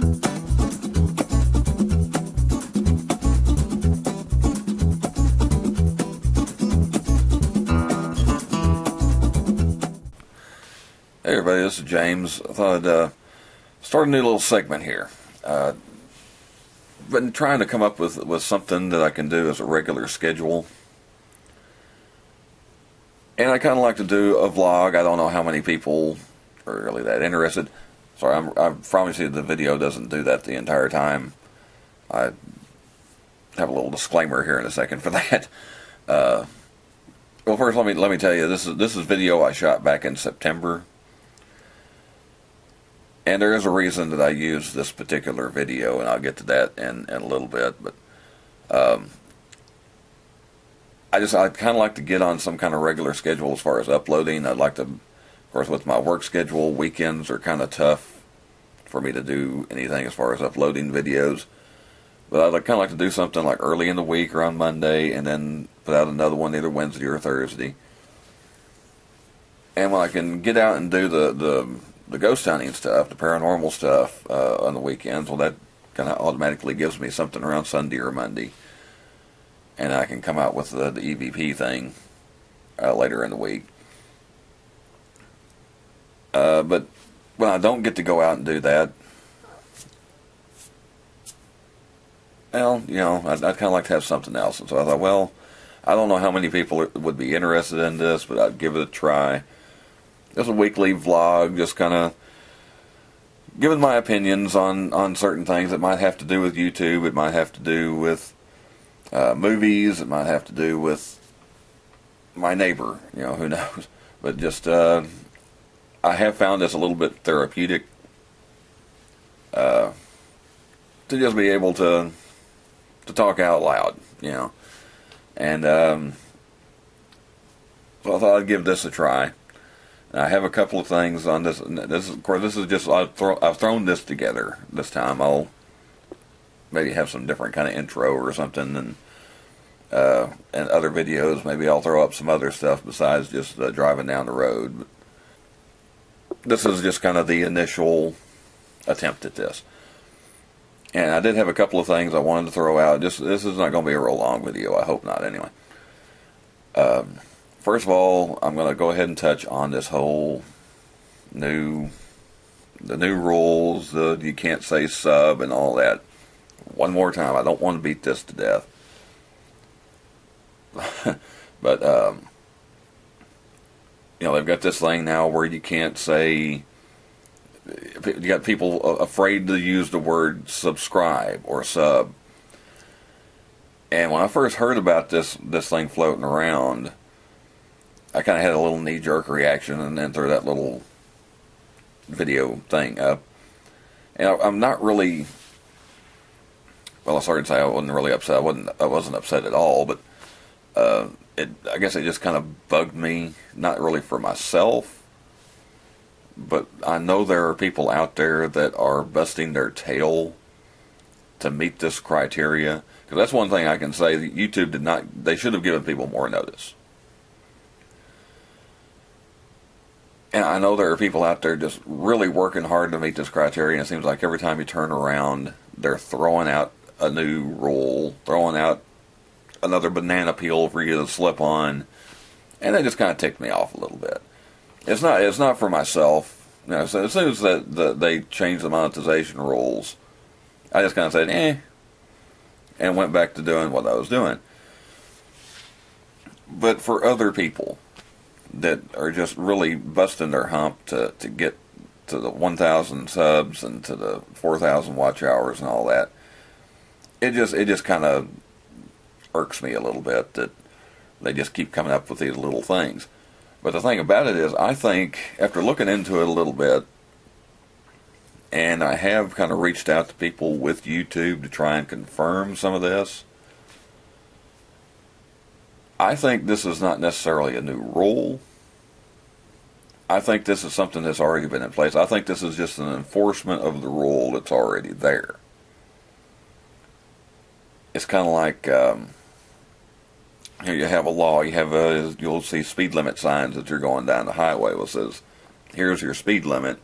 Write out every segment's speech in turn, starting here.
Hey everybody, this is James. I thought I'd start a new little segment here. Been trying to come up with something that I can do as a regular schedule. And I kind of like to do a vlog. I don't know how many people are really that interested. Sorry, I promise you the video doesn't do that the entire time. I have a little disclaimer here in a second for that. Well, first let me tell you, this is video I shot back in September. And there is a reason that I use this particular video, and I'll get to that in a little bit. But I'd kind of like to get on some kind of regular schedule as far as uploading. I'd like to, of course, with my work schedule, weekends are kind of tough for me to do anything as far as uploading videos. But I'd kind of like to do something like early in the week or on Monday, and then put out another one either Wednesday or Thursday. And when I can get out and do the ghost hunting stuff, the paranormal stuff on the weekends, well, that kind of automatically gives me something around Sunday or Monday. And I can come out with the EVP thing later in the week. But when I don't get to go out and do that, well, you know, I'd kind of like to have something else. And so I thought, well, I don't know how many people would be interested in this, but I'd give it a try. Just a weekly vlog, just kind of giving my opinions on certain things. It might have to do with YouTube. It might have to do with movies. It might have to do with my neighbor. You know, who knows? But just I have found this a little bit therapeutic to just be able to talk out loud. You know, and so I thought I'd give this a try. I have a couple of things on this. Of course, this is just I've thrown this together this time. I'll maybe have some different kind of intro or something, and other videos. Maybe I'll throw up some other stuff besides just driving down the road. But this is just kind of the initial attempt at this. And I did have a couple of things I wanted to throw out. This is not going to be a real long video. I hope not. Anyway. First of all, I'm going to go ahead and touch on this whole the new rules, you can't say sub and all that. One more time, I don't want to beat this to death. But, you know, they've got this thing now where you can't say, you got people afraid to use the word subscribe or sub. And when I first heard about this thing floating around, I kind of had a little knee-jerk reaction and then threw that little video thing up. And I'm not really, well, I started to say I wasn't really upset. I wasn't upset at all, but I guess it just kind of bugged me, not really for myself, but I know there are people out there that are busting their tail to meet this criteria. Because that's one thing I can say, that YouTube they should have given people more notice. And I know there are people out there just really working hard to meet this criteria, and it seems like every time you turn around, they're throwing out a new rule, throwing out another banana peel for you to slip on, and that just kind of ticked me off a little bit. It's not for myself. You know, so as soon as they changed the monetization rules, I just kind of said, and went back to doing what I was doing. But for other people that are just really busting their hump to get to the 1,000 subs and to the 4,000 watch hours and all that, it just kind of irks me a little bit that they just keep coming up with these little things. But the thing about it is, I think after looking into it a little bit, and I have kind of reached out to people with YouTube to try and confirm some of this, I think this is not necessarily a new rule. I think this is something that's already been in place. I think this is just an enforcement of the rule that's already there. It's kind of like, you have a law, you'll see speed limit signs that you're going down the highway. Well, it says, here's your speed limit.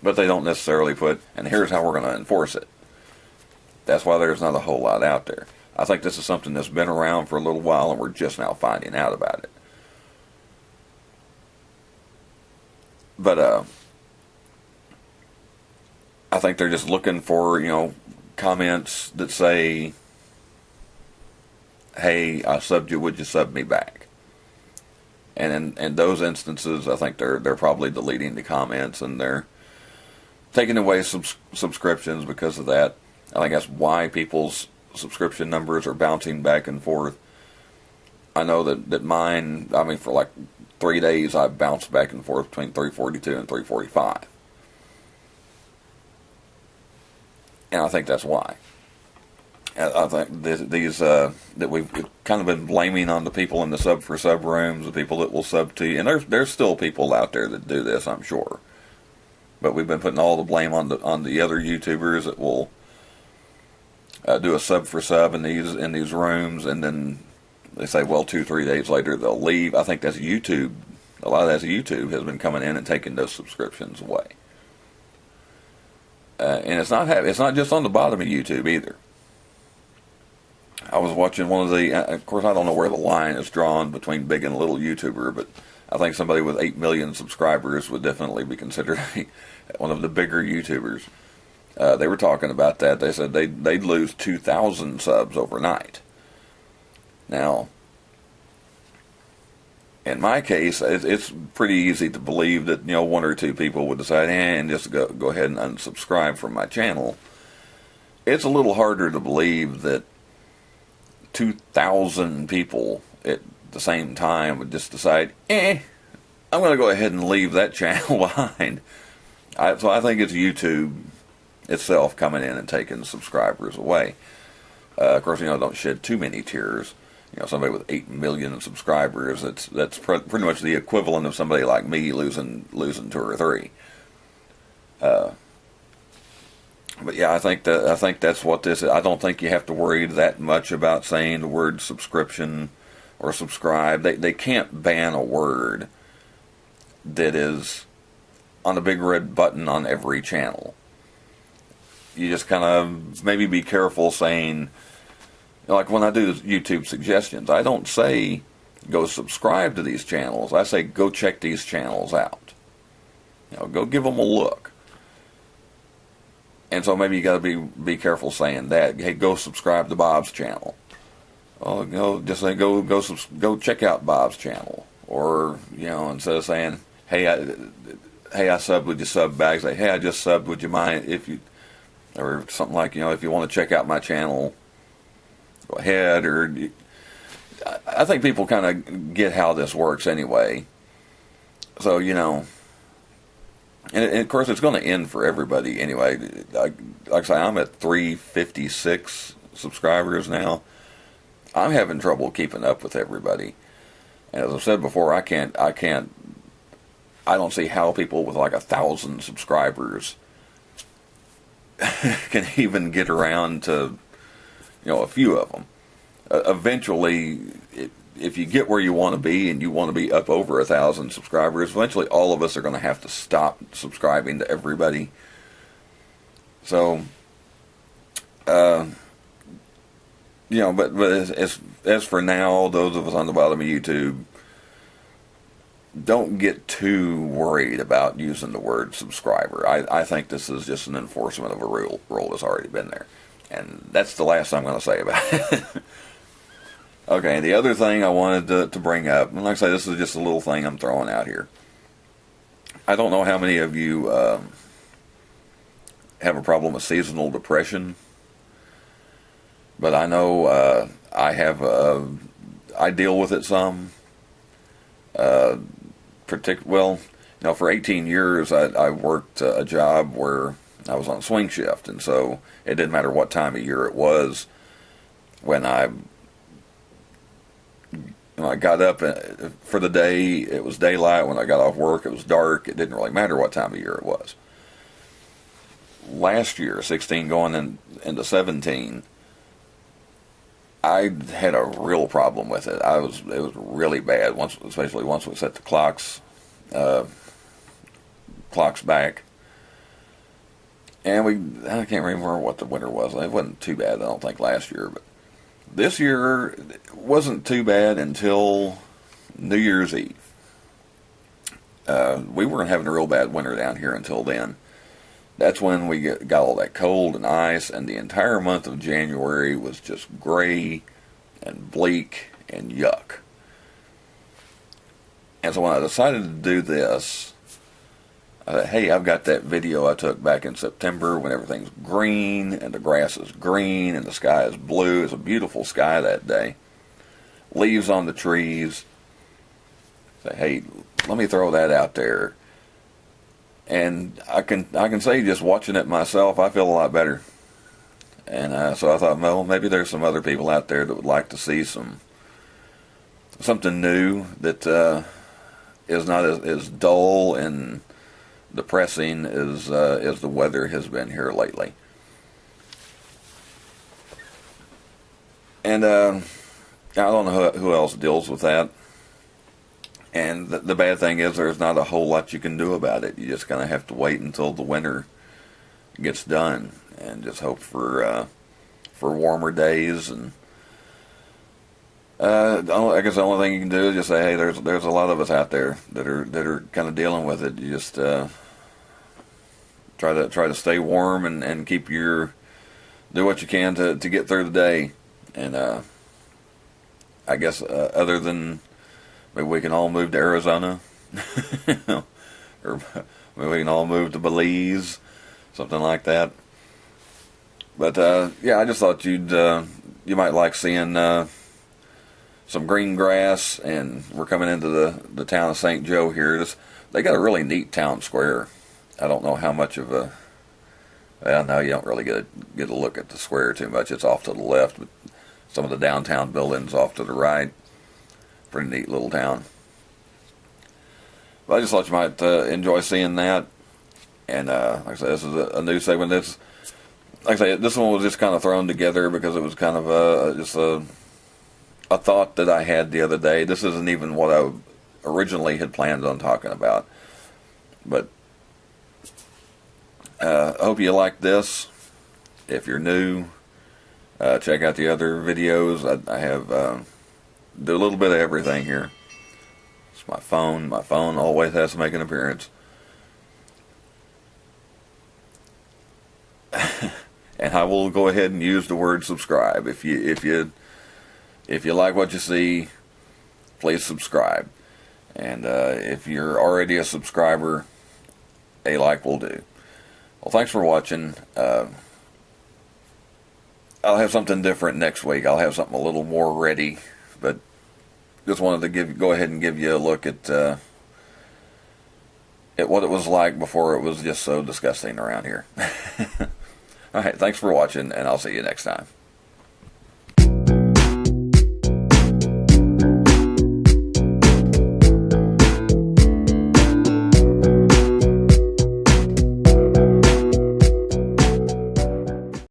but they don't necessarily put, and here's how we're going to enforce it. That's why there's not a whole lot out there. I think this is something that's been around for a little while, and we're just now finding out about it. But I think they're just looking for, comments that say, hey, I subbed you, would you sub me back? And in those instances, I think they're probably deleting the comments, and they're taking away subscriptions because of that. I think that's why people's subscription numbers are bouncing back and forth. I know that mine, for like 3 days, I bounced back and forth between 342 and 345. And I think that's why. I think these that we've kind of been blaming on the people in the sub for sub rooms, the people that will sub to you, and there's still people out there that do this, I'm sure. But we've been putting all the blame on the other YouTubers that will do a sub for sub in these rooms, and then they say, well, 2-3 days later they'll leave. I think that's YouTube. A lot of that's YouTube has been coming in and taking those subscriptions away. And it's not just on the bottom of YouTube either. I was watching one of the, of course I don't know where the line is drawn between big and little YouTuber, but I think somebody with 8 million subscribers would definitely be considered one of the bigger YouTubers. They were talking about that. They said they'd lose 2,000 subs overnight. Now, in my case, it's pretty easy to believe that 1 or 2 people would decide and just go ahead and unsubscribe from my channel. It's a little harder to believe that 2,000 people at the same time would just decide, I'm going to go ahead and leave that channel behind. So I think it's YouTube itself coming in and taking subscribers away. Of course, don't shed too many tears. Somebody with 8 million subscribers, that's pretty much the equivalent of somebody like me losing 2 or 3. But yeah, I think that's what this is. I don't think you have to worry that much about saying the word subscription or subscribe. They can't ban a word that is on a big red button on every channel. You just kind of maybe be careful saying, like when I do YouTube suggestions, I don't say go subscribe to these channels. I say go check these channels out. Go give them a look. And so maybe you got to be careful saying that. Hey, go subscribe to Bob's channel. Oh, just say go check out Bob's channel. Or instead of saying, hey, I subbed, would you sub back? Say, hey, I just subbed, would you mind if you, or something like, if you want to check out my channel, go ahead. Or I think people kind of get how this works anyway. So and of course, it's going to end for everybody anyway. Like I say, I'm at 356 subscribers now. I'm having trouble keeping up with everybody. And as I've said before, I don't see how people with like 1,000 subscribers can even get around to, a few of them. Eventually, if you get where you want to be and you want to be up over 1,000 subscribers, eventually all of us are going to have to stop subscribing to everybody. So, but as for now, those of us on the bottom of YouTube, don't get too worried about using the word subscriber. I think this is just an enforcement of a rule that's already been there. And that's the last I'm going to say about it. Okay, the other thing I wanted to bring up, and like I say, this is just a little thing I'm throwing out here. I don't know how many of you have a problem with seasonal depression, but I know I deal with it some. For 18 years I worked a job where I was on swing shift, and so it didn't matter what time of year it was. When I got up for the day, it was daylight. When I got off work, it was dark. It didn't really matter what time of year it was. Last year, 16 going into 17, I had a real problem with it. It was really bad, especially once we set the clocks back. And I can't remember what the winter was. It wasn't too bad, I don't think, last year. But this year wasn't too bad until New Year's Eve. We weren't having a real bad winter down here until then. That's when we got all that cold and ice, and the entire month of January was just gray and bleak and yuck. And so when I decided to do this, I thought, hey, I've got that video I took back in September when everything's green and the grass is green and the sky is blue. It's a beautiful sky that day. Leaves on the trees. Say, hey, let me throw that out there. And I can say, just watching it myself, I feel a lot better. And so I thought, well, maybe there's some other people out there that would like to see something new that is not as dull and depressing as the weather has been here lately. And I don't know who else deals with that. And the bad thing is there's not a whole lot you can do about it. You just kind of have to wait until the winter gets done and just hope for warmer days. And I guess the only thing you can do is just say, hey, there's a lot of us out there that are kind of dealing with it. You just try to stay warm and keep do what you can to get through the day. And I guess other than maybe we can all move to Arizona, or maybe we can all move to Belize, something like that. But yeah, I just thought you might like seeing some green grass, and we're coming into the town of St. Joe here. They got a really neat town square. I don't know how much of a, well, no, you don't really get a look at the square too much. It's off to the left, but some of the downtown buildings off to the right. Pretty neat little town. But I just thought you might enjoy seeing that. And like I said, this is a new segment. Like I say, this one was just kind of thrown together because it was kind of just a thought that I had the other day. This isn't even what I originally had planned on talking about. But I hope you like this. If you're new, check out the other videos. I have do a little bit of everything here. It's my phone. My phone always has to make an appearance. And I will go ahead and use the word subscribe. If you like what you see, please subscribe. And if you're already a subscriber, a like will do. Well, thanks for watching. I'll have something different next week. I'll have something a little more ready, but just wanted to go ahead and give you a look at what it was like before it was just so disgusting around here. All right, thanks for watching, and I'll see you next time.